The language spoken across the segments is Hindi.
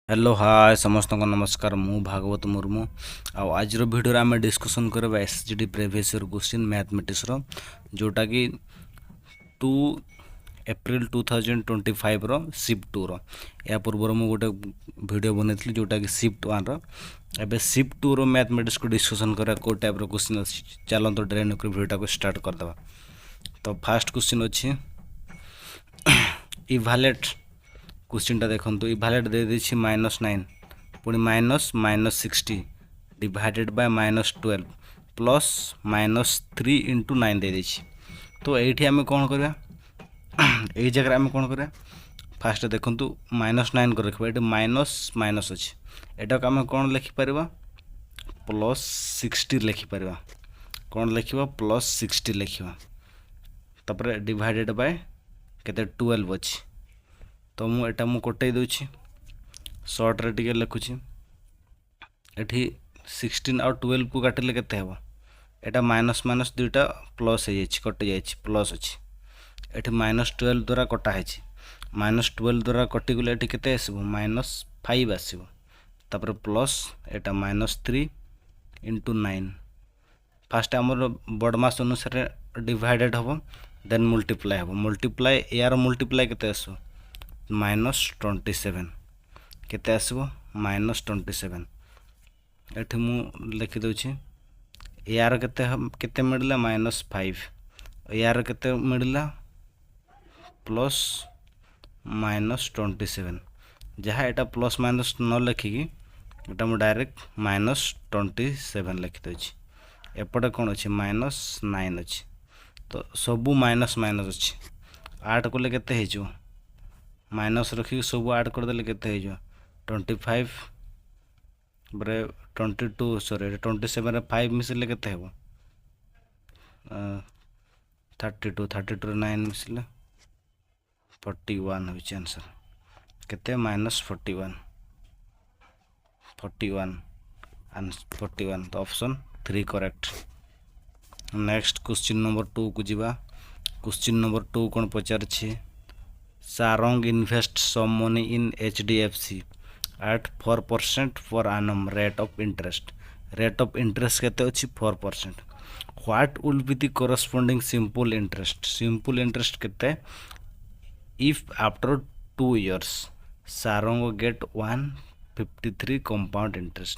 हेलो हाय समस्त को नमस्कार मु भागवत मुर्मू आज वीडियो आम डिस्कसन करवा एसजीडी प्रीवियस ईयर क्वेश्चन मैथमेटिक्स जोटा कि 2 एप्रिल 2025 रो शिफ्ट 2 रो या पूर्व मु गोटे वीडियो बनई जोटा कि शिफ्ट 1 रो एबे शिफ्ट 2 रो मैथमेटिक्स को डिस्कसन करा को टाइप रो क्वेश्चन अछि चलो तो ड्रेन कर वीडियो को स्टार्ट कर दबा। तो फर्स्ट क्वेश्चन अछि इवालेट क्वेश्चन टा देखो इवालेट दे देछि -9 पुणी -60 डिवाइडेड बाय -12 प्लस -3 इंटू 9 दे देछि। तो ये आम कौन करवा यही जगह आम कौन करवा फास्ट देखु -9 कर रखा ये माइनस माइनस अच्छे एटा को आम कौन लिखिपर +60 लिखिपर कौन लिखा +60 लिखा तापर डिवाइडेड बाय केते 12 अच्छी। तो मुझे मु कटई दूची सर्ट्रे टे लिखुची एठी 16 और 12 को काटिले केते हेबो एटा माइनस माइनस दुईटा प्लस हो जाइए कटि जाइए प्लस अच्छी एठी -12 द्वारा कटा है -12 द्वारा कटिगले एठी केते आसबो -5 आसबो तापर प्लस एटा -3 इंटू 9 फास्ट आमर बड़मास अनुसार डिवाइडेड हम देन मल्टीप्लाई हम मल्टीप्लाई यार मल्टीप्लाई केते आसबो -27 केते आसबो -27 एठी मु लिखि दोछि यार केते मिलला -5 यार केते मिलला +27 जहाँ एटा प्लस माइनस न लिखिकी एटा मु डायरेक्ट -27 लिखि दोछि एपटे कौन अच्छे -9 अच्छे तो सबू माइनस माइनस अच्छे 8 को केते हेजो माइनस रखी सब ऐड करदे केते 25 बरे 22 सॉरी 27 रे 5 मिसले केते हेबो 32 9 मिसले 41 होइछ आंसर केते -41 41 तो option 3 correct. Next question number 2 को जीवा क्वेश्चन नंबर 2 कोन पचार छी Sarong invests some money in HDFC at 4% per annum rate of interest. Rate of interest केते अछि 4%. What will be the corresponding simple interest? Simple interest केते if after 2 years Sarong get 153 compound interest.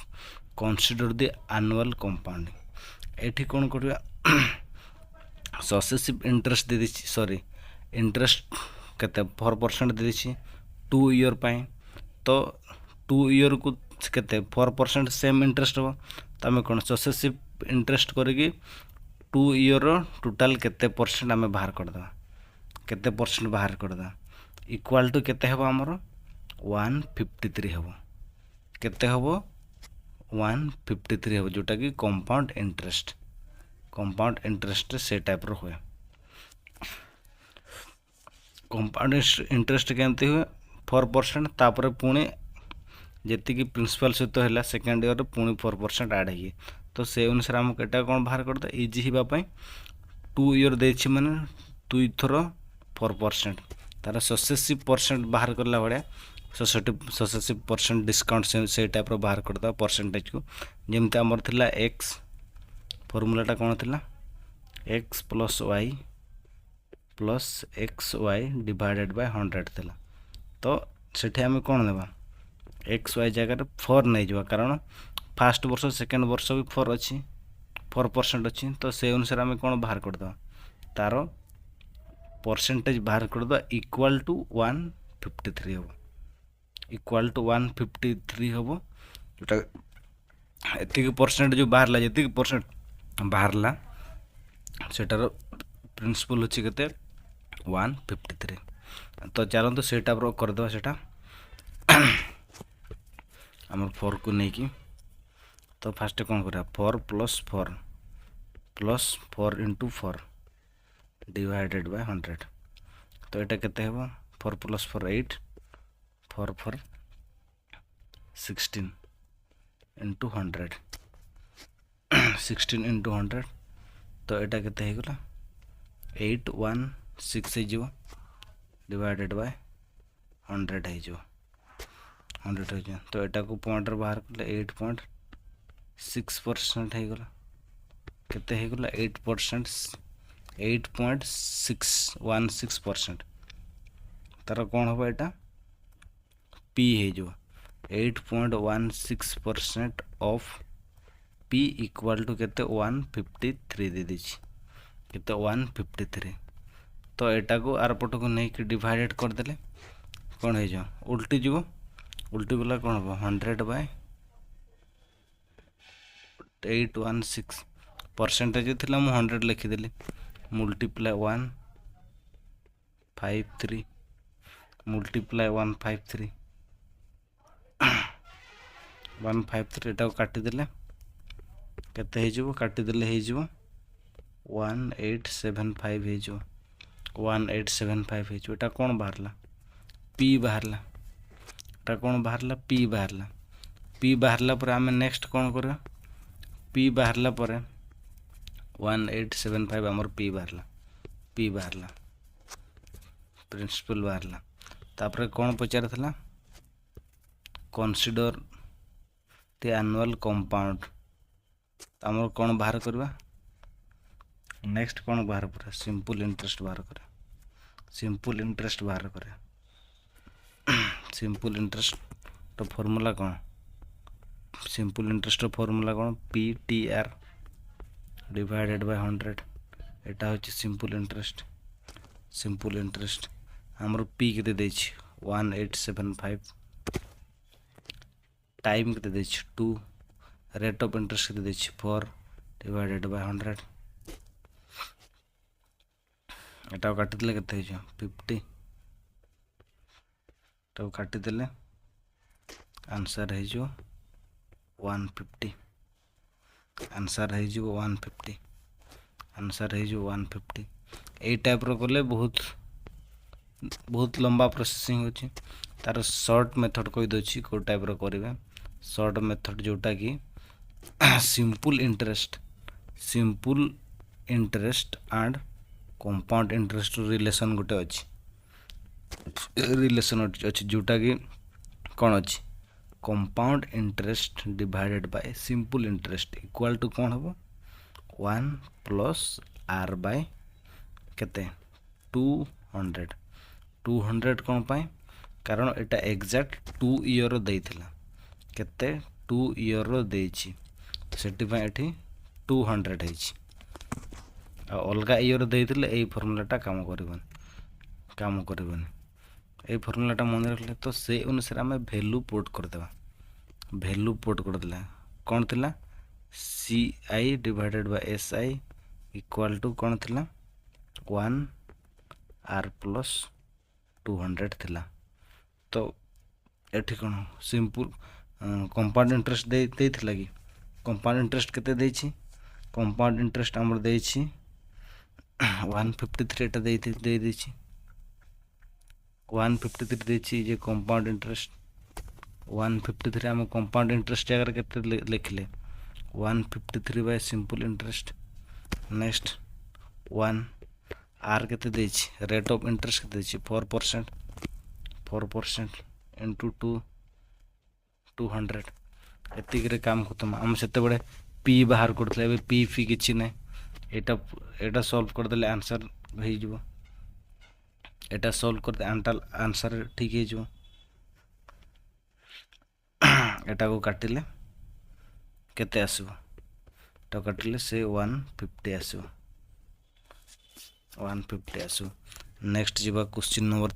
Consider the annual compounding. एठी कोन करबा सक्सेसिव इंटरेस्ट दे दिछि सॉरी इंटरेस्ट केते 4% दे दिछि 2 ईयर पाए तो 2 ईयर को केते 4% सेम इंटरेस्ट हो तो आम कौन सक्सेसिव इंटरेस्ट करिकी 2 ईयर टोटाल केते परसेंट आम बाहर करदा केते परसेंट बाहर करदा इक्वल टू केते हेबो हमर 153 हेबो केते हेबो 153 हेबो जोटा कि कंपाउंड इंटरेस्ट से टाइप रो होय। कंपाउंड इंटरेस्ट केमती हुए 4% तापर पुणी जी प्रिंसिपल सहित है सेकेंड ईयर पुणी 4% ऐड है तो से अनुसार आमको एटा कौन बाहर करता इजी हाँपाई 2 ईयर देछि माने 2 थर 4% तार सक्सेसिव परसेंट बाहर करला भाया सक्सेसिव परसेंट डिस्काउंट से टाइप बाहर करता परसेंटेज को जमती आमर थिला एक्स फॉर्मूलाटा कौन थिला x plus y plus x y divided by 100 थिला तो सेठी आम कौन देबा एक्स वाई जगह 4 नहीं जावा कारण फास्ट वर्ष सेकेंड वर्ष भी 4 अच्छी 4% अच्छी तो से अनुसार आम कौन बाहर करदे तार परसेंटेज बाहर करदे इक्वल टू 153 हम इक्वल टू 153 हम जोटा एतिक परसेंट जो बाहर जी परसेंट बाहर सेटार प्रिंसिपल अच्छी केते 153 तो चलते से टाइप करदे सेटा आम 4 को लेकिन तो फास्ट कौन करा 4 प्लस 4 इंटू 4 डिवाइडेड बाय 100 तो यहाँ केते हेबो 4 प्लस 4 8 4 16 इंटू 100 16 इंटू 100 तो यहाँ केते होगला 816 डिवाइडेड बाय 100 हो हंड्रेड हो तो एटा को पॉइंट बाहर कले 8.6% होगला केते होगला 8%, 8.616%। तार कौन हम एटा पी हो 8.16% ऑफ पी इक्वाल टू केते 153 दे दीची केते 153। तो एटा को आर पट को नहीं कि डिवाइडेड कर देले कौन हो जा उल्टी जीव उल्टी गला कौन हम 100/816 परसेंटेज थिला मु 100 लिखिदेली मल्टीप्लाई 153 मल्टीप्लाई 153 एटा को काटिदेले केते हो काटिदेले हो 1875 हो 1875 हो एटा कौन बाहरला पी बाहरला एटा कौन बाहरला पी बाहरला पी बाहरला पर आमे नेक्स्ट कौन करबा पी बाहरला पर 1875 हमर पी बाहरला प्रिंसिपल बाहरला तापर कौन पचार थला कंसीडर द एनुअल कंपाउंड हमर कौन बाहर करबा नेक्स्ट कौन बाहर करा सिंपल इंटरेस्ट बाहर करा सिंपल इंटरेस्ट तो फॉर्मूला कौन सिंपल इंटरेस्ट फॉर्मूला कौन P T R divided by 100 एटा होची सिंपल इंटरेस्ट हमर पी केते देछि 1875 टाइम केते देछि 2 रेट ऑफ इंटरेस्ट केते देछि 4 डिवाइडेड बाय 100 एटा काटि देले केते हो 50 तो काटि देले आंसर है जो 150 आंसर है जो 150 ए टाइप रो कले बहुत लंबा प्रोसेसिंग होची तार शॉर्ट मेथड कहि दोची को टाइप रो करबे शॉर्ट मेथड जोटा कि simple interest and compound interest relation गोटे अच्छी जोटा कि कौन अच्छी compound interest divided by simple interest equal to कौन हम 1 प्लस आर बाय केते 200 कौन पाए कारण एटा एग्जैक्ट 2 ईयर देइथिला केते 2 ईयर देइछि सेटि पय एठी 200 हेछि अलगा ईयर देइथिले एई फार्मूलाटा काम करबन एई फार्मूलाटा मन रखले तो से अनुसार हमें वैल्यू पुट कर देला कौन थिला C I divided by S I equal to कौन थिला 1 आर प्लस 200 थिला तो एठी कौन सिंपल कंपाउंड इंटरेस्ट देइथिला कि कंपाउंड इंटरेस्ट केते देछि कंपाउंड इंटरेस्ट हमर देछि 153 एटा दे देछि 153 देछि जे कंपाउंड इंटरेस्ट 153 हम कंपाउंड इंटरेस्ट जगह केते लिखले 153 by simple interest next 1 R केते देछि रेट ऑफ इंटरेस्ट केते देछि 4% इनटू 200 एतिक रे काम खत्म हम सेते बडे पी बाहर करथले बे पी फी किछि नै एटा सॉल्व कर देले आंसर हो जिवो एटा सॉल्व करते आंसर ठीक है जो एटा को काटिले केते आसबो तो काटिले से 150 आसबो 150 आसबो नेक्स्ट जीवा क्वेश्चन नंबर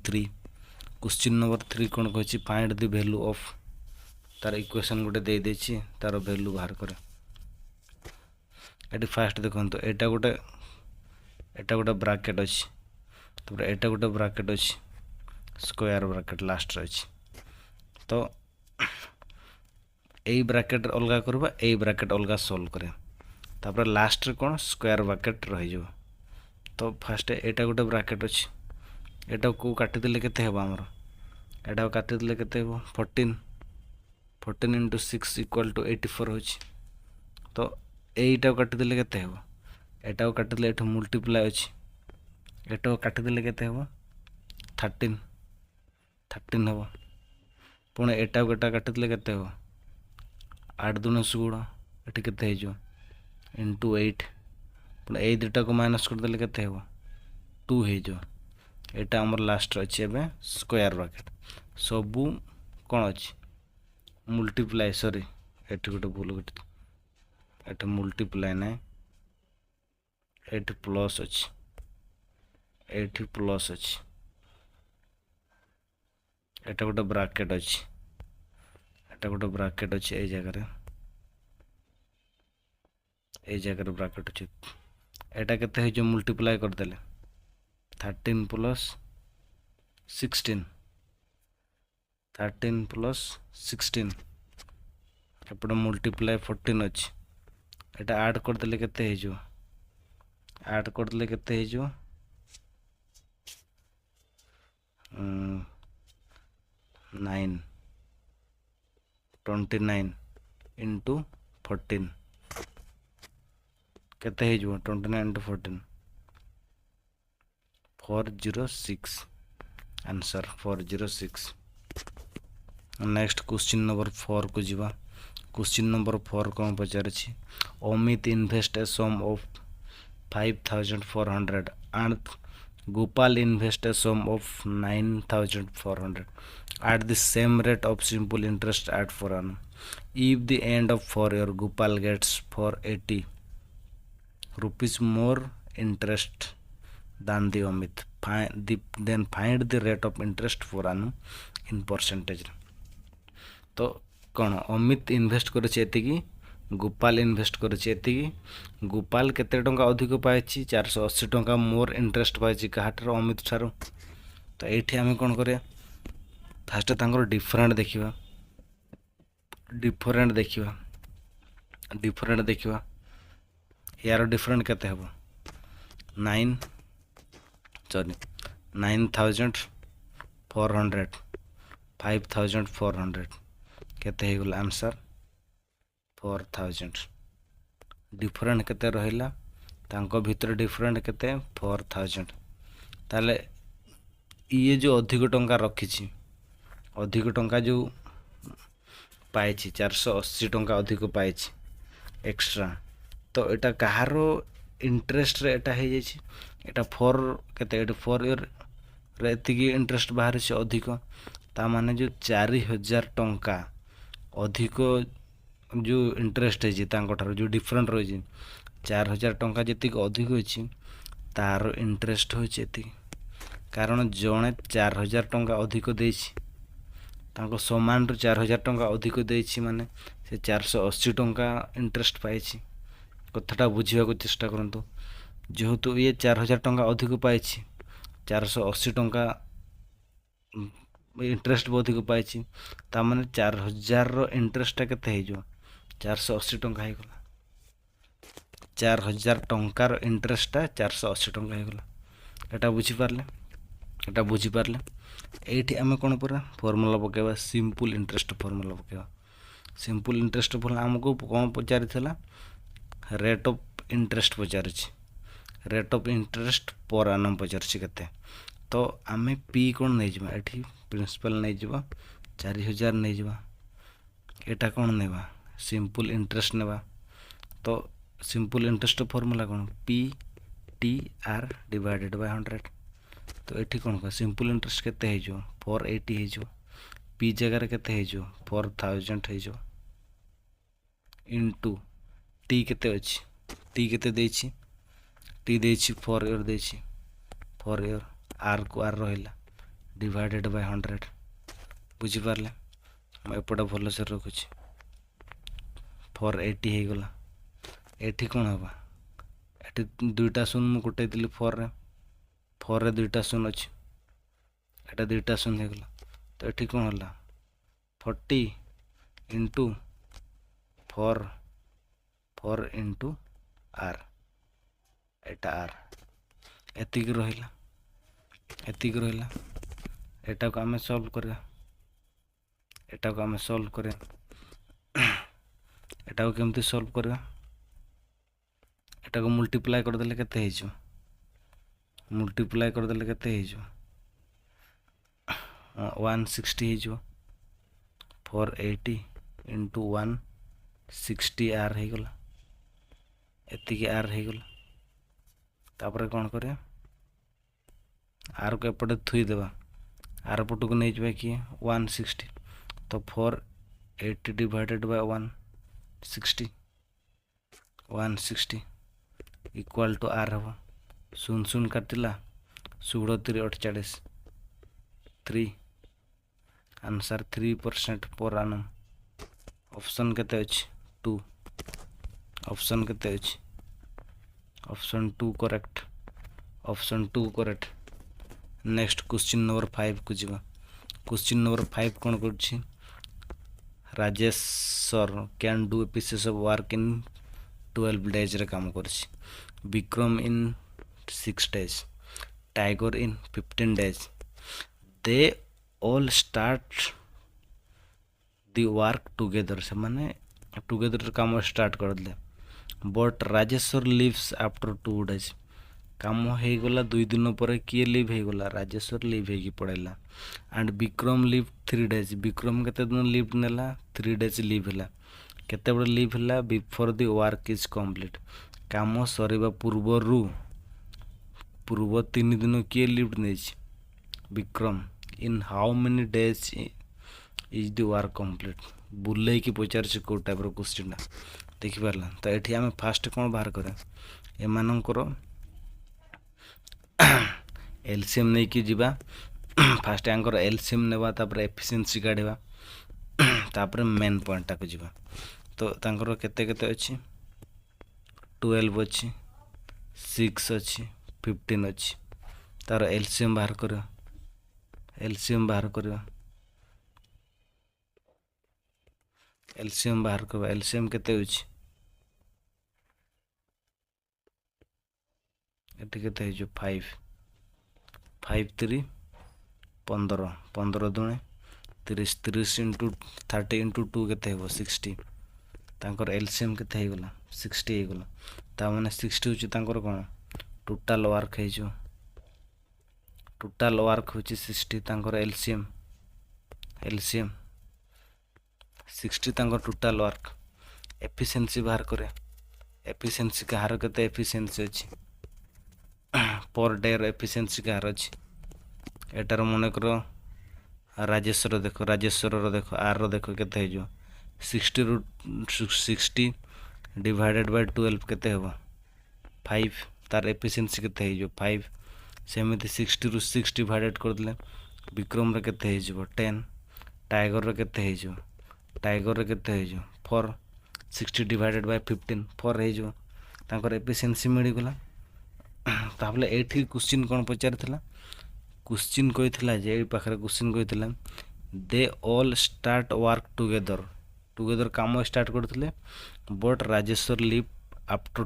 3 कोन कहछि फाइंड द वैल्यू ऑफ तार इक्वेशन गोटे दे देछि तार वैल्यू बाहर करे एटी फास्ट देखंतो एटा गोटे ब्रैकेट अछि तबरे एटा गोटे ब्रैकेट अछि स्क्वायर ब्रैकेट लास्ट रे अछि तो ए ब्रैकेट अलगा करबा ए ब्रैकेट अलगा सॉल्व करे तबरे लास्ट रे कोन स्क्वायर ब्रैकेट रहि जो तो फास्ट एटा गोटे ब्रैकेट अछि एटा को काटि देले केते हेबा हमर एटा काटि देले केते हेबो 14 into 6 equal to 84 होछि तो एटा काटि देले केते हेबो एटा काटि देले एठो मल्टीप्लाई अछि एटा काटि देले केते हेबो 13 हेबो पुणे एटा को एटा काटिदेले केते हो 8 दूनी 16 एटी केते हो इंटू 8 पुणे ए दुटा को माइनस करदेले केते हो 2 हो एटा आमर लास्ट अच्छे एबे स्क्वायर ब्रैकेट सबू कौन अच्छी मल्टीप्लाई सॉरी एटी गोटे भूल गोटे एटी मल्टीप्लाई ना एटी प्लस अच्छी एटी प्लस अच्छी एटा गोटे ब्रैकेट अच्छी एटा गोटे ब्रैकेट अच्छी ए जगह ब्रैकेट अच्छी एटा केते हो मल्टीप्लाई करदेले 13 प्लस 16 13 प्लस 16 एपटे मल्टीप्लाई 14 अच्छी एटा ऐड करदेले केते हो ऐड करदेले केते हो 9 29 इंटू 14 केते हो 29 into 14 406 answer 406 next question number 4 को जीवा क्वेश्चन नंबर 4 कौन पचारछि Amit invest a sum of 5400 and Gopal invest a sum of 9400 at the same rate of simple interest at per annum. If the end of 4 year Gopal gets 480 rupees more interest than the Amit, then find the rate of interest per annum in percentage. तो कौन अमित इन्वेस्ट कर गोपाल इन्वेस्ट कर गोपाल केते टंका अधिक पाई 480 टंका मोर इंटरेस्ट पाई कहाटर अमित ठार तो ये आम कौन करें फास्ट तांकर डिफरेंट देखा यार डिफरेंट केते हम 9400 5400 केते हो गला आंसर 4000 डिफरेंट केते रहिला तांको भीतर डिफरेंट केते 4000 ताले ये जो अधिक टंका रखी अधिक टंका जो पाई 480 टंका अधिक पाई एक्स्ट्रा तो एटा कहार इंटरेस्ट रे एटा हे जाई एटा 4 केते 4 ईयर रे एतिकी इंटरेस्ट बाहर से अधिक ता माने जो 4000 टंका अधिक जो इंटरेस्ट है जो डिफरेंट रही 4000 टंका जी अधिक अच्छी तार इंटरेस्ट होती कारण जड़े 4000 टंका अधिक देको सामान 4000 टंका अधिक देछि माने से 480 टंका इंटरेस्ट पाई कथाटा बुझा चेष्टा करूँ जेहेतु ये 4000 टंका अधिक पाई 480 टंका इंटरेस्ट भी अधिक पाई ताने 4000 इंटरेस्ट केते 480 टंका हो गला 4000 टंकार इंटरेस्टा 480 टंका हो गला एटा बुझी पारले एठी आमे कोन पूरा फार्मूला पकेबा सिंपल इंटरेस्ट फार्मूला पकेबा सिंपल इंटरेस्ट फार्मूला हमको कौन पचारि थला रेट ऑफ इंटरेस्ट पचारि rate of interest per annum पचारि केते तो आमे पी कोन नै जबा एठी प्रिंसिपल नै जबा 4000 नै जबा एटा कोन नेबा सिंपल इंटरेस्ट नेबा तो सिंपल इंटरेस्ट फार्मूला कौन P T R divided by 100 तो ये कौन कह सिंपल इंटरेस्ट केते हो 480 हो पी जगह केते हो 4000 हो इंटू टी केते अछि टी केते देछि टी देछि 4 ईयर देछि 4 ईयर आर को आर रहिला डिवाइडेड बाय 100 बुझी पारले मैं एपटा भल से रखुछि 480 हो गला एठी कौन हवा एठी दुईटा शून मु कुटे दिली 4 रे दुईटा शून अछि एटा दुईटा शून हो गला तो एठी कौन होला 40 into 4 into are Etah are एतिक रहिला एटा को आमे सॉल्व करिया एटा को केमती सॉल्व करिया एटा को मल्टीप्लाई कर देले केते हेजो मल्टीप्लाई कर देले केते हेजो 160 हेजो 480 इंटू 160 आर होगला एतिकी आर होगला तापर कौन करिया आर को एपटे थुईदेवा आर पट को नहीं जाए किए 160 तो 480 divided by 160 equal to R हम शून शून काटिला 16 3 आंसर 3% पर आनम ऑप्शन केते अछि 2 ऑप्शन केते अछि option 2 correct option 2 correct next question number 5 को जीवा क्वेश्चन नंबर 5 कौन करछि Rajesh sir can do a pieces of work in 12 days रे काम करछि Vikram in 6 days tiger in 15 days they all start the work together से माने टुगेदर काम स्टार्ट कर दे but Rajeshwar leaves after 2 days काम हो गला 2 दिन पर किए लिव हो गला राजेश्वर लिव हो पड़ेला and Vikram live 3 days Vikram केते दिन लिव नेला 3 डेज लिव हैला केते बड़ लिव हैला before the work is complete काम सरीबा पूर्व 3 दिन किए लिव नै Vikram in how many days is the work complete बुले की पचार से को टाइप रो क्वेश्चन देखि परला तो एठी हमें फास्ट कोन बाहर करे ए मानकर एलसीएम नहीं कि जीवा फास्ट आंकर एलसीएम नेबा तापर एफिशिएंसी काढिबा तापर मेन पॉइंट टाको जीवा तो तांकर केते केते अछि 12 अछि 6 अछि 15 अछि तार एलसीएम बाहर करियो एलसीएम बाहर करियो एलसीएम बाहर करबा एलसीएम केते अछि एटी केते है जो 5 5 3 15 15 दुणे 30 30 इंटू 30 इंटू 2 केते हो 60 तांकर एलसीएम केते हे गला 60 हे गला ता माने 60 होची तांकर कोन टोटल वर्क हे जो टोटल वर्क होची 60 तांकर एलसीएम 60 तांकर टोटल वर्क एफिशिएंसी बाहर करे एफिशिएंसी का हार केते एफिशिएंसी अछि पर डे एफिशिएंसी का हार अछि एटार मन करो राजेश्वर देखो आर रो देखो केते हे जो 60 डिवाइडेड बाय 12 केते हेबो 5 तार एफिशिएंसी केते हे जो 5 सेमिति 60 रु 6 डिवाइडेड कर दिले विक्रम रे केते हे जो 10 टाइगर रे केते हे जो 4 60 डिवाइडेड बाय 15 4 हे जो तांकर एफिशिएंसी मिली गला ताबले एठी क्वेश्चन कोन पचार थिला क्वेश्चन कहिथिला जे ए पाखरे क्वेश्चन कहिथिला they all start work together काम स्टार्ट करथिले but Rajeshwar leave after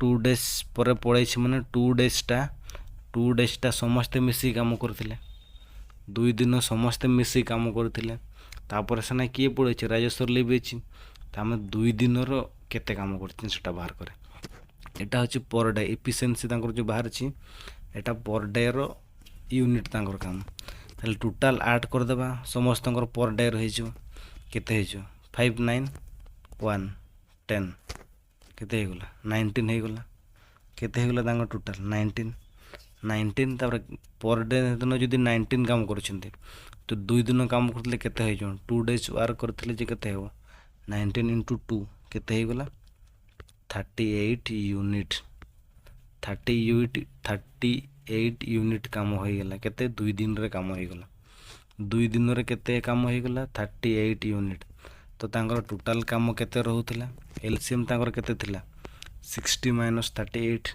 2 days पर पड़े माने 2 डेज टा समस्ते मिसी काम करथिले 2 दिन समस्ते मिसी काम करथिले तापर सेना किए पड़े राजेश्वर लिव अछि तामे 2 दिन रो केते काम करथिन सेटा बाहर करे एटा होची पर डे एफिशिएंसी तांकर जो बाहर छी एटा पर डे रो यूनिट तांकर काम ताले टोटल ऐड कर देबा समस्त तांकर पर डे रहि जो केते हे जो 5 9 1 10 केते हे गला 19 हे गला केते हे गला तांकर टोटल 19 तापर पर डे दिन जदी 19 काम करछन्ते तो 2 दिन काम करथले केते हे जो 2 डेज वर्क करथले जे केते हेबो 19 * 2 केते हे गला 38 यूनिट 38 यूनिट काम हो गला केते 2 दिन रे काम हो गला 2 दिन रे केते काम हो गला 38 यूनिट तो तांकर टोटल काम केते रहउतला एलसीएम तांकर केते थिला 60 - 38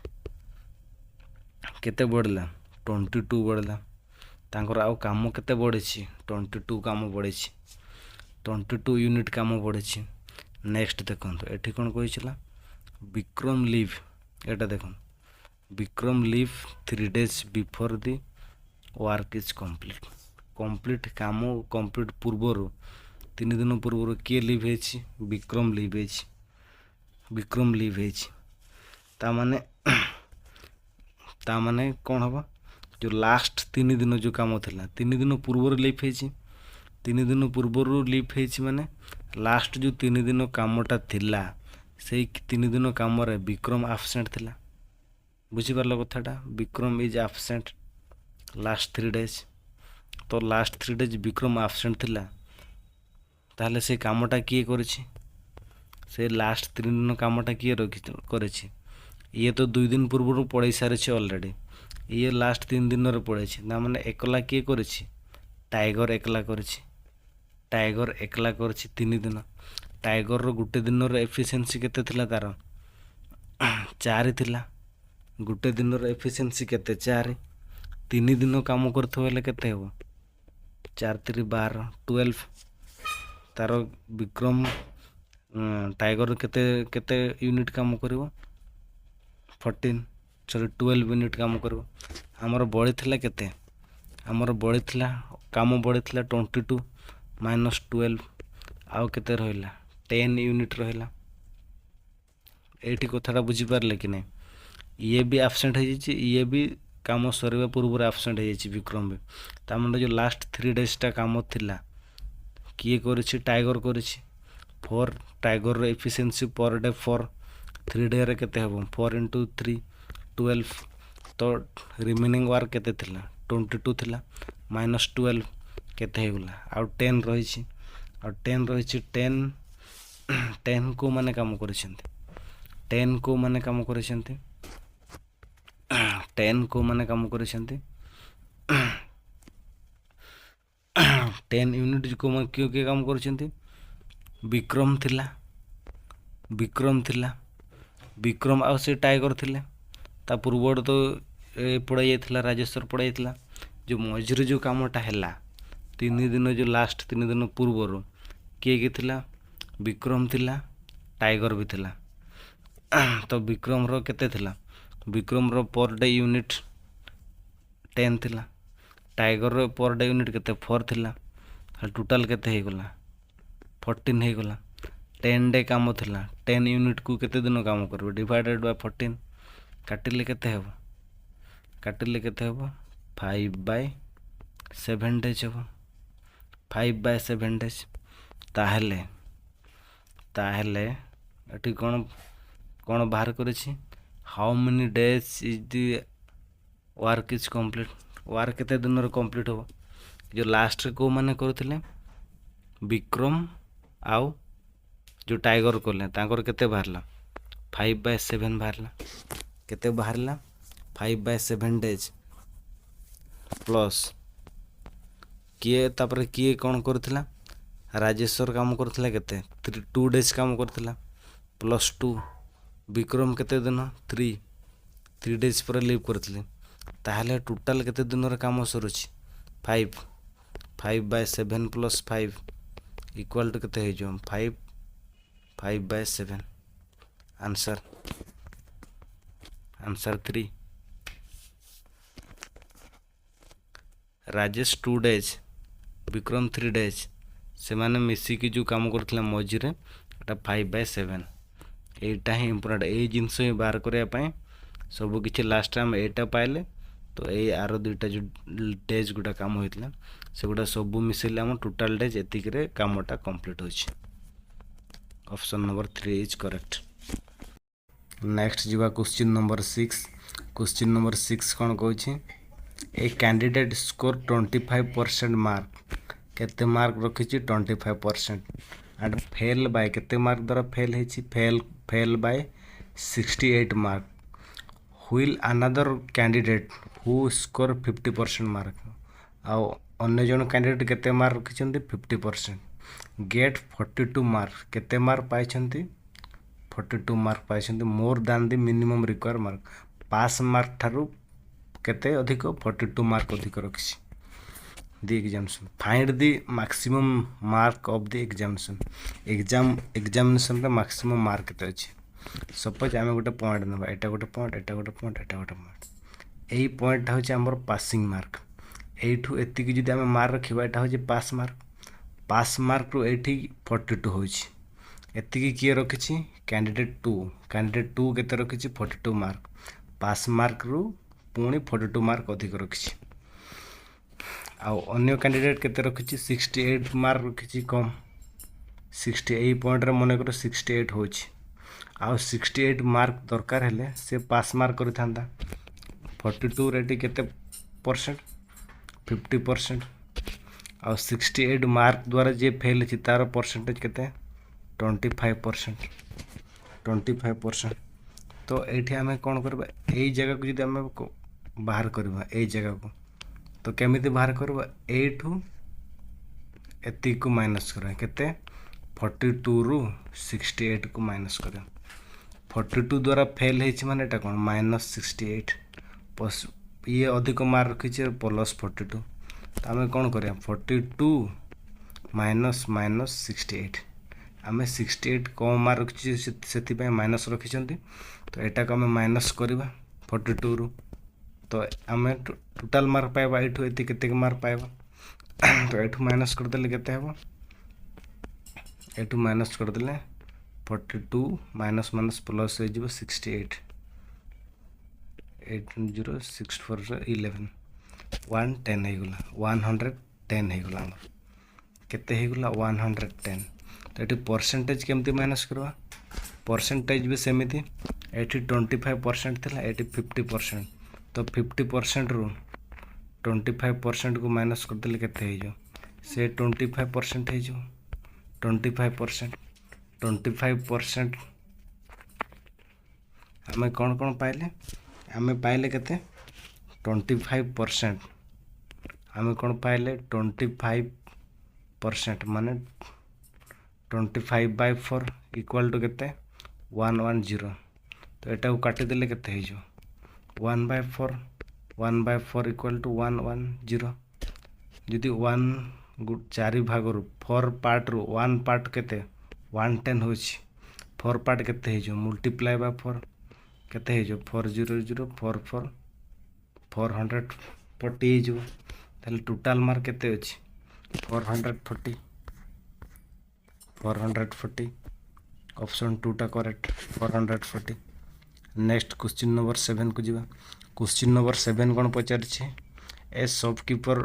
केते बढ़ला 22 बढ़ला तांकर आउ काम केते बढ़ेछि 22 काम बढ़ेछि 22 यूनिट काम बढ़ेछि नेक्स्ट देखंतो एठी कोन कहिछला विक्रम लिव एटा देखो Vikram live 3 days before the work is complete काम कंप्लीट पूर्वर 3 दिन पूर्वर के लिव हेछि विक्रम लिव हेछि ता माने कोन हबो जो लास्ट 3 दिन जो काम थिला 3 दिन पूर्वर लिव हेछि 3 दिन पूर्वर लीव ହେଇଛି ମାନେ लास्ट जो 3 दिन कामटा थिला से 3 दिन काम रे विक्रम आबसेंट थिला बुझिपारल कथाटा Vikram is absent last 3 days तो लास्ट 3 डेज विक्रम आबसेंट थिला ताहले से कामटा किए करिछि से लास्ट 3 दिन कामटा किए करिछि ये तो 2 दिन पूर्व पढ़ाई सारी ऑलरेडी ये लास्ट 3 दिन रे पढ़ाई ना माने एकला किए करिछि टाइगर एकला करिछि टाइगर एकला करिछि 3 दिन टाइगर रो गुटे दिन रो एफिशिएंसी केते थिला तार 4 थिला गुटे दिन रो एफिशिएंसी केते 4 3 दिन काम करथो बेले केते हो 4 3 12 12 तार विक्रम टाइगर केते केते यूनिट काम करिवो 14 सॉरी 12 यूनिट काम करिवो हमर बळी थिला केते हमर बळी थिला काम बळी थिला 22 माइनस 12 आउ केते रहिला 10 यूनिट रहिला एठी कथाटा बुझी पारले कि नहीं ये भी एब्सेंट है जी ये भी काम सरवा पूर्व एब्सेंट है जी विक्रम भी ता माने जो लास्ट 3 डेज टा काम थिला किए करिछि टाइगर करिछि 4 टाइगर रो एफिशिएंसी पर डे 4 3 डे रे केते हबो 4 * 3 12 तो रिमेनिंग वर्क केते थिला 22 थिला माइनस 12 केते हेगला आ 10 रहिछि आ 10 रहिछि 10 को माने काम करिसेंती 10 को माने काम करिसेंती 10 को माने काम करिसेंती 10 यूनिट को क्यों के काम करिसेंती विक्रम थिला विक्रम आ से टाइगर थिले ता पूर्व तो पड़ाई जाइथिला राजेश्वर पड़ाई जाइथिला जो मझिरे जो कामटा हैला 3 दिन जो लास्ट 3 दिन पूर्व किए थिला विक्रम थिला टाइगर भी थिला तो विक्रम रो केते थिला विक्रम रो पर डे यूनिट 10 थिला टाइगर रो पर डे यूनिट केते 4 थिला टोटल केते हे गला 14 हे गला 10 डे काम थिला 10 यूनिट को केते दिन काम करबो डिवाइडेड बाय 14 काटिले केते हेबो 5/7 डेज हेबो 5/7 डेज ताहले एठी कोन बाहर करिछि how many days is the work is complete work केते दिन रे कंप्लीट हो जो लास्ट रे को माने करथिले विक्रम आउ जो टाइगर कोले तांकर केते बाहरला 5/7 बाहरला केते बाहरला 5/7 डेज प्लस किए तापर किए कोन करथिला राजेश्वर काम करथिला केते 2 डेज काम करथिला प्लस 2 विक्रम केते दिन 3 डेज पर लीव करथिले ताहले टोटल केते दिन रे काम सरुछि 5/7 प्लस 5 इक्वल टू केते हे जो 5/7 answer 3 Rajesh 2 days Vikram 3 days से माने मिसी की जो काम करथिला मझिरे एटा 5/7 एटा ही इंपोर्टेंट ए जिंस ही बाहर करिया पय सब किछि लास्ट टाइम एटा पाइले तो ए आरो दुटा जो डेज गुटा काम होइतला से गुटा सब मिसेले हम टोटल डेज एतिक रे कामटा कंप्लीट होछि option number 3 is correct next जीवा क्वेश्चन नंबर 6 कोन कहछि ए कैंडिडेट स्कोर 25% मार्क केते मार्क रखिछि 25% एंड फेल बाय केते मार्क द्वारा फेल हेछि fail by 68 mark while another candidate who score 50% mark आ अन्य जन कैंडिडेट केते मार्क रखिछन्ती 50% गेट 42 मार्क केते मार्क पाइछन्ती 42 मार्क पाइछन्ती more than the minimum require mark pass mark Tharu केते अधिक 42 मार्क अधिक रखिछि the examination find the maximum mark of the examination रे maximum mark केते अछि सपोज आमे गोटे पॉइंट नबा एटा गोटे पॉइंट एटा गोटे पॉइंट एटा गोटे पॉइंट एई पॉइंट होछि हमर पासिंग मार्क एठू एति कि जदि आमे मार्क रखिबा एटा होछि पास मार्क रो एठी 42 होछि एति कि किए रखिछि कैंडिडेट 2 केते रखिछि 42 मार्क पास मार्क रो पुणी 42 मार्क अधिक रखिछि आउ अन्य कैंडिडेट केते रखिछि 68 मार्क रखिछि कम 68 पॉइंट रे मन कर 68 होछि आउ 68 मार्क दरकार हेले से पास मार्क करिथांदा 42 रेटी केते परसेंट 50% आउ 68 मार्क द्वारा जे फेल अछि तार परसेंटेज केते 25% 25%। तो एठी हमें कौन करबा एई जगह को जदि हमें बाहर करबा एई जगह को तो केमिति बाहर करबा एठू एति को माइनस करबा केते 42 रु 68 को माइनस करबा 42 द्वारा फेल हेछि माने एटा कोन -68 प्लस ये अधिक मार्क रखिछि प्लस 42 तो हमें कौन करिया 42 माइनस माइनस 68 आमे 68 कम मार्क रखिछि सेति पे माइनस रखिछंती तो एटा को हमें माइनस करबा 42 रु तो आमे टोटल मार्क पाइबा एठू एति केते मार्क पाइबा तो एठू माइनस कर देले केते हेबो एठू माइनस कर देले 42 माइनस माइनस प्लस हो जिवो 68 8064 11 110 हे गुला 110 हे गुला हमर केते हे गुला 110 तो एठी परसेंटेज केमती माइनस करबा परसेंटेज भी सेमिति एठी 25% थिला एठी 50% तो 50% रु 25% को माइनस कर देले केते हे जो से 25% हे जो 25% हमें कौन कौन पाइले हमें पाइले केते 25% हमें कौन पाइले 25% माने 25/4 इक्वल टू केते 110 तो एटा को काटी देले केते हे जो 1/4 इक्वल टू 110 जदि 1 4 भाग रु 4 पार्ट रु 1 पार्ट केते 110 होछि 4 पार्ट केते हे जो मल्टीप्लाई बाय 4 केते हे जो 40044 440 हे जो ताले टोटल मार्क केते अछि 440 ऑप्शन 2 टा करेक्ट 440। नेक्स्ट क्वेश्चन नंबर 7 को जीवा क्वेश्चन नंबर 7 कोन पचार छी a shopkeeper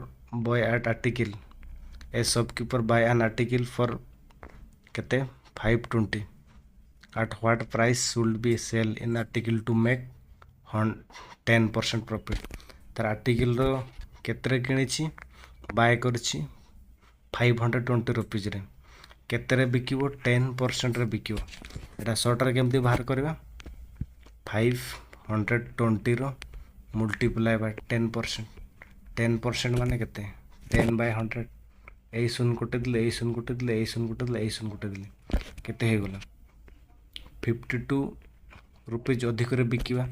buy an article for केते 520 at what price should be sell in article to make 10% profit तार आर्टिकल रो केतरे किनी छी बाय करछि 520 रुपीज रे केतरे बिकिबो 10% रे बिकिबो एटा शॉर्ट रे केमती बाहर करबा 520 रो मल्टीप्लाई बाय 10% माने केते 10/100 ए सुन कोटे दिले ए सुन कोटे दिले ए सुन कोटे दिले ए सुन कोटे दिले केते हे गेला 52 रुपीज अधिक रे बिकिबा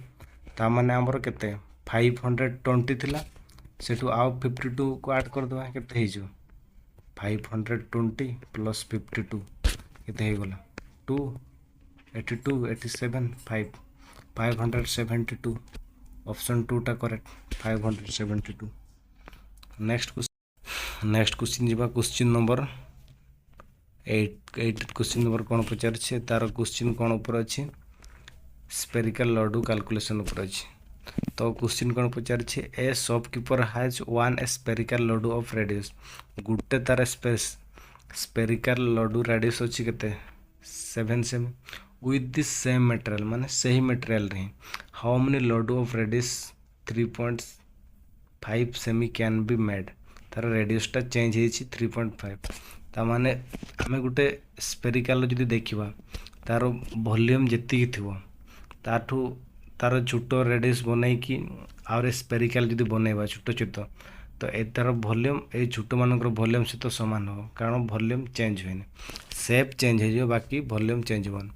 ता माने हमर केते 520 थिला सेटू आउ 52 को ऐड कर दबा केते हे जो 520 प्लस 52 केते हे गेला 2 82 87 572 ऑप्शन 2 टा करेक्ट 572। नेक्स्ट क्वेश्चन जीवा क्वेश्चन नंबर 8 क्वेश्चन नंबर कोन पचार छे तार क्वेश्चन कोन ऊपर अछि स्फेरिकल लड्डू कैलकुलेशन ऊपर अछि तो क्वेश्चन कोन पचार छे a shopkeeper has one spherical laddoo of radius गुटे तार स्फेरिकल लड्डू रेडियस अछि केते 7 cm with the same material माने सही मटेरियल रे how many laddoo of radius 3.5 cm can be made तार रेडियस टा चेंज हेछि 3.5 ता माने हमें गुटे स्फेरिकल जदि देखिबा तार वॉल्यूम जति थिबो ताठू तार छोटो रेडियस बनै कि और स्फेरिकल जदि बनेबा छोटो तो ए तार वॉल्यूम ए छोटो मानकर वॉल्यूम से तो समान हो कारण वॉल्यूम चेंज होइने शेप चेंज हे जो बाकी वॉल्यूम चेंज होन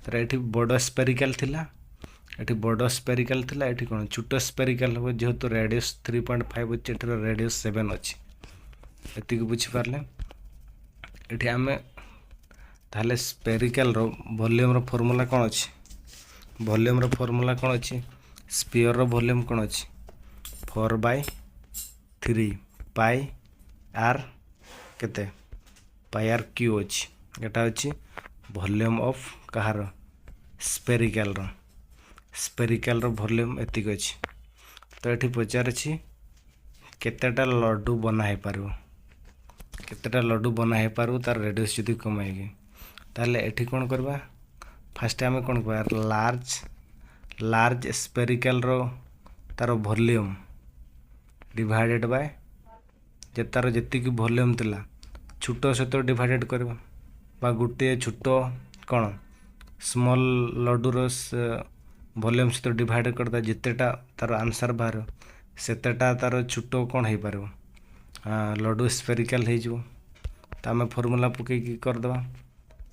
तार एठी बड़ स्फेरिकल थिला एठी बड़ स्फेरिकल थिला एठी कोन छोटो स्फेरिकल हो जेहेतु रेडियस 3.5 अछि एठी रेडियस 7 अछि एति को बुझि पारले एठी हमें ताले स्फेरिकल रो वॉल्यूम रो फार्मूला कोन अछि वॉल्यूम रो फार्मूला कोन अछि स्फीयर रो वॉल्यूम कोन अछि 4/3 पाई आर केते पाई आर क्यू अछि एटा अछि वॉल्यूम ऑफ कहार स्फेरिकल रो वॉल्यूम एतिक अछि तो एठी पचार अछि केतेटा लड्डू बना हो पार केतेटा लड्डू बना हो पार तार रेडियस जदि कमाएगी ताले एठी कौन करवा फास्ट आम कौन कह लार्ज स्पेरिकल रो तार वॉल्यूम डिवाइडेड बाय जे तार जी वॉल्यूम थिला छोट सहित डिवाइडेड करवा गोटे छोट कौन स्मॉल लड्डूर वॉल्यूम सहित डिवाइड करता जितेटा तार आंसर बाहर सेतेटा तार छोट कौन हो पार लड्डू स्पेरिकल हो आम फॉर्मूला पकईकी करदे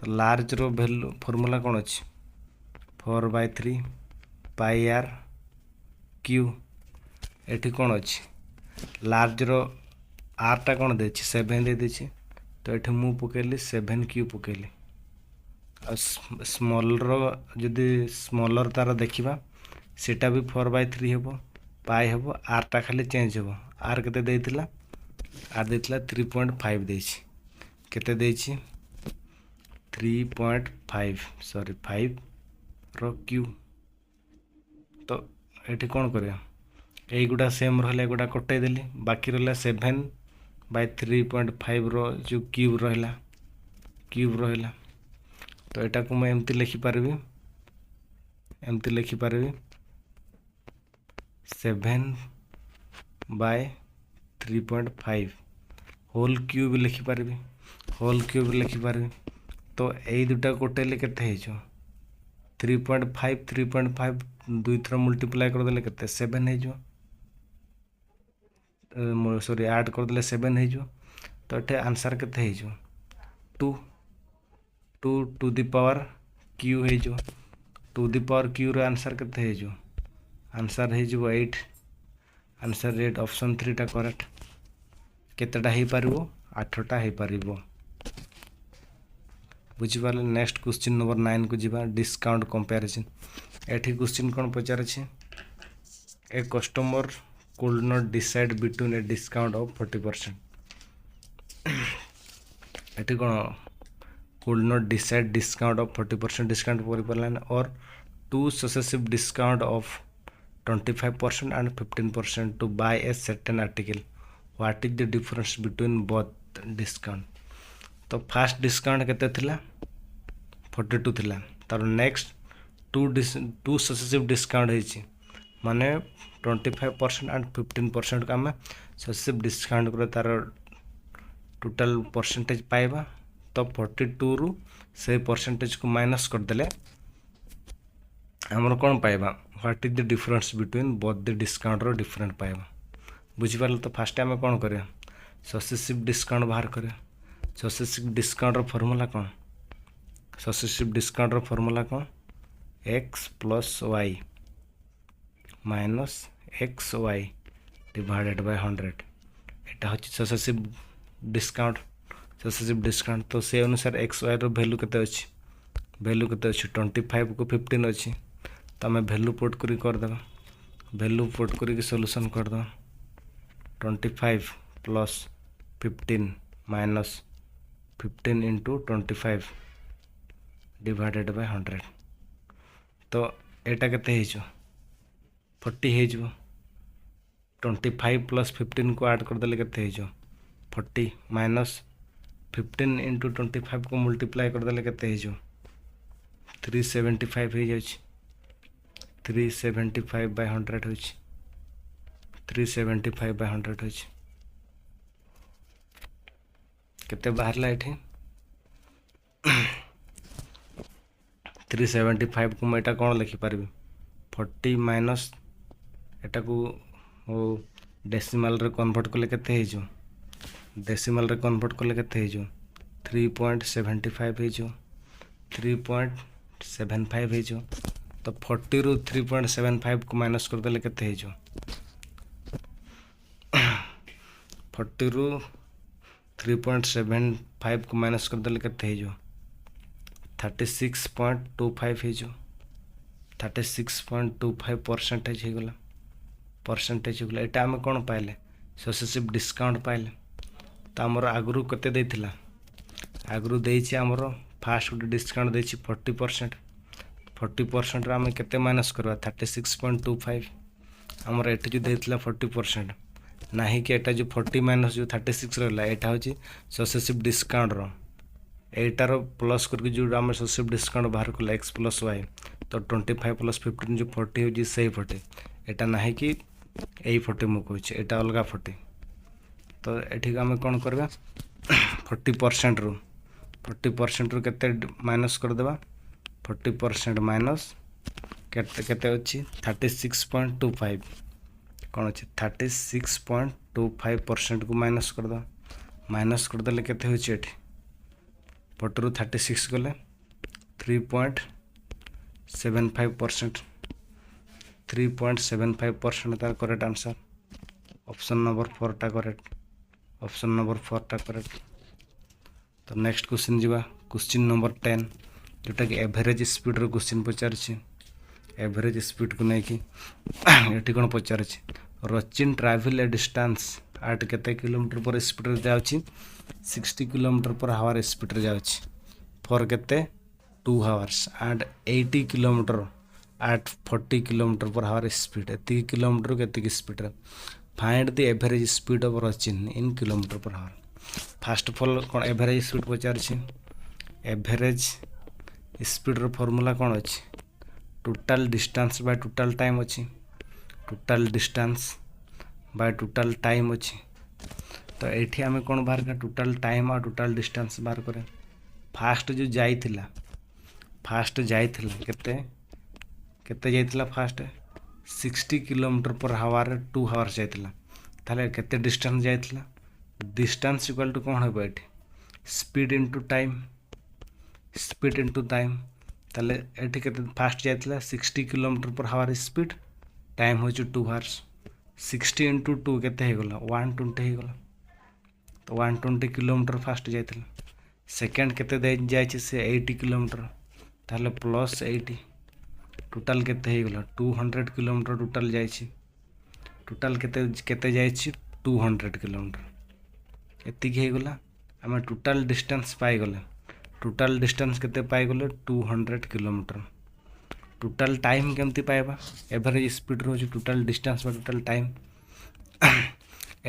लार्ज रो वैल्यू फॉर्मूला कौन अच्छी 4/3 पाई आर क्यू एठी कौन अच्छी लार्ज रो आरटा कौन दे 7 दे देछि तो ये मु पकेली 7 क्यू पकेली स्मॉल रो जदि स्मॉलर तार देखा सेटा भी 4/3 हम पाई हम आरटा खाली चेंज हम आर केते देइतिला आर देइतिला 3.5 देछि केते देछि 3.5 सॉरी 5 रो क्यू तो ये कौन करिया एगुड़ा सेम रहा एगुड़ा कटई देली बाकी रहा 7/3.5 रो जो क्यूब रहा तो यहाँ को मैं एमती लिखिपारि 7/3.5 होल क्यूब लिखिपारि तो यही दुटा कटेले केते 3.5 दुई थर मल्टीप्लाई करदे केते 7 हो सॉरी ऐड करदे 7 हो तो ये आंसर केते हो 2 टू दी पावर क्यू हो 2 दी पावर क्यू रो आंसर केते हो आंसर हो 8 आंसर 8 ऑप्शन 3 टा करेक्ट केतेटा हो पारिबो 8टा हो पारिबो बुझिपारे नेक्स्ट क्वेश्चन नंबर 9 को जीवा डिस्काउंट कंपैरिजन एठी क्वेश्चन कौन पचार a customer could not decide between a discount of 40% एठी कौन could not decide discount of 40% discount कर पारलान और 2 successive discount of 25% and 15% to buy a certain article what is the difference between both discount तो फास्ट डिस्काउंट केते थिला 42 थिला तार नेक्स्ट टू सक्सेसिव डिस्काउंट होइछि माने 25% एंड 15% का आम सक्सेसिव डिस्काउंट कर तार टोटल परसेंटेज पाइबा तो 42 रु से परसेंटेज को माइनस करदेले आमर कौन पाइबा what is the difference between both the discount रो डिफरेंट पाइबा बुझिपारे तो फास्ट आम कौन करिया सक्सेसिव डिस्काउंट बाहर करिया सक्सेसिव डिस्काउंट रो फॉर्मूला कौन सक्सेसिव डिस्काउंट रो फॉर्मूला कौन x plus y minus x y divided by 100 एटा होची सक्सेसिव डिस्काउंट तो से अनुसार एक्स वाई रो वैल्यू केते अछि 25 को 15 अछि तो आम वैल्यू पुट करी कर देबा वैल्यू पुट करी सॉल्यूशन कर दो 25 plus 15 minus 15 into 25 divided by 100 तो एटा केते हो 40 हो 25 प्लस 15 को ऐड करदे केते हो 40 माइनस 15 इंटू 25 को मल्टीप्लाई करदे केते हो 375 हो जाउछि 375 बाय 100 हो 375 बाय 100 हो केते बाहरला एठी 375 को मैं कौन लिखिपारि 40 माइनस एटा को डेसिमल रे कन्वर्ट कले केते हो डेसिमल रे कन्वर्ट कले केते हो 3.75 हो 3.75 हो तो 40 रु 3.75 को माइनस कर देले केते हो 40 रु 3.75 को माइनस कर देले केते हो 36.25 हो 36.25 परसेंटेज हो गला एटा आम कौन पाइले सक्सेसिव डिस्काउंट पाइले तो आमर आगु केते देथिला आगु देछि आमर फास्ट गोटे डिस्काउंट देछि 40% आम केते माइनस करवा 36.25 आमर एठी जो देथिला 40% ना कि एटा जो 40 माइनस जो 36 रहा एटा हूँ सक्सेसिव डिस्काउंट एटार प्लस करके जो आम सक्सेसिव डिस्काउंट बाहर कला एक्स प्लस वाई तो 25 प्लस 15 जो 40 हो से 40 एटा ना कि यही 40 मुझे कहूँ एटा अलग 40 तो ये आम कौन करवा 40% रु 40% रु केते माइनस करदेबा 40% माइनस केते अच्छी 36.25 कौन अच्छे 36.25% को माइनस करदे माइनस करदे केते होची एठी पटरू 36 गले 3.75% 3.75% तार करेक्ट आंसर ऑप्शन नंबर 4 टा करेक्ट ऑप्शन नंबर 4 टा करेक्ट। तो नेक्स्ट क्वेश्चन जीवा क्वेश्चन नंबर 10 जोटा कि एवरेज स्पीड रो क्वेश्चन पचार एवरेज स्पीड को लेकिन ये कौन पचार रचिन ट्रावेल ए डिस्टेंस आट केते किलोमीटर पर स्पीड जाउची 60 किलोमीटर पर हावर स्पीड जाउची फॉर केते 2 hours and 80 kilometre at 40 kilometre per hour speed एति किलोमीटर केति speed find the average speed of Rachin in kilometre per hour first of all कौन एवरेज स्पीड पचार एवरेज स्पीड रो फॉर्मूला कौन अच्छी total distance by total time अच्छी total distance by total time अच्छी तो ये आम कौन बाहर कर टोटल टाइम और टोटल डिस्टेंस बाहर करें फास्ट जो जाइथिला केते जाइथिला फास्ट 60 किलोमीटर पर हावर 2 आवर्स जाइथिला ताले केते डिस्टेंस जाइथिला डिस्टेंस इक्वल टू कौन हो स्पीड इनटू टाइम ताले एठी केते fast जाइथिला 60 kilometre per hour speed time हो 2 आवर्स 60 इंटू 2 केते हो गला 120 हो गला तो 120 किलोमीटर फास्ट जाइथिला सेकेंड केते जाइछि से 80 किलोमीटर ताले प्लस 80 टोटल केते हो गला 200 किलोमीटर टोटल जाइछि टोटल केते जाइछि 200 किलोमीटर एति हो गला आम टोटल डिस्टेंस पाई गले टोटल डिस्टेंस केते पाई गले 200 किलोमीटर टोटल टाइम केमती पाइबा एवरेज स्पीड रो टोटल डिस्टेंस बा टोटल टाइम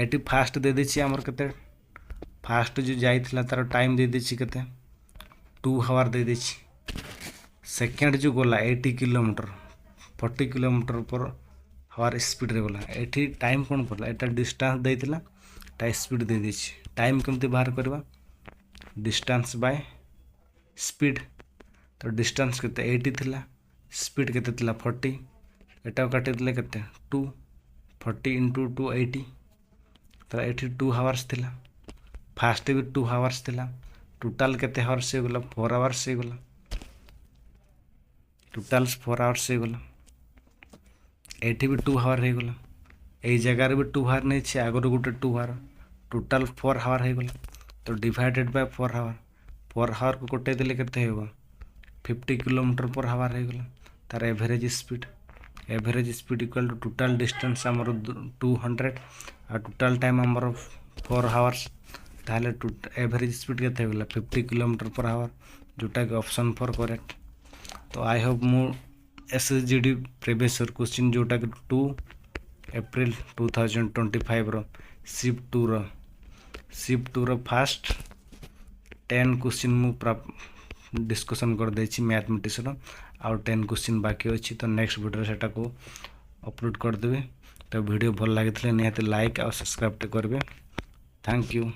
एटी फास्ट दे देछि हमर केते फास्ट जो जाइथिला तार टाइम दे देछि केते 2 आवर दे देछि सेकेंड जो गला 80 kilometre 40 kilometre per hour speed रे गला एठी टाइम कोन पड़ला एटा डिस्टेंस देइथिला टा स्पीड दे देछि टाइम केमती बाहर करबा डिस्टेंस बाय स्पीड तो डिस्टेंस केते 80 थिला स्पीड केते थिला 40 एटा काटि दिले केते 2 40 इंटू 2 80 तो एठी 2 आवर्स थिला फास्ट भी 2 आवर्स थिला टोटल केते आवर्स से गला 4 आवर्स से गला टोटल 4 आवर्स से गला एठी भी 2 आवर हो गला एई जगह रे भी 2 आवर नै छै आगर गुटे 2 आवर टोटल 4 आवर हो गला तो डिवाइडेड बाय 4 आवर 4 आवर को कोटे दिले केते होबा 50 किलोमीटर पर आवर हो गला तार average speed equal to total distance हमर 200 और टोटल टाइम हमर 4 आवर्स ताले एवरेज स्पीड केते हो गला 50 किलोमीटर पर आवर जोटा कि ऑप्शन 4 करेक्ट। तो आई होप मु SSGD प्रीवियस क्वेश्चन जोटा कि 2 अप्रैल 2025 रो शिफ्ट 2 रो फास्ट 10 क्वेश्चन मु डिस्कशन कर देछि मैथमेटिक्स रो और 10 क्वेश्चन बाकी अछि तो नेक्स्ट वीडियो सेटा को अपलोड कर देबे। तो वीडियो भल लागितले निहाते लाइक और सब्सक्राइब करबे। Thank you.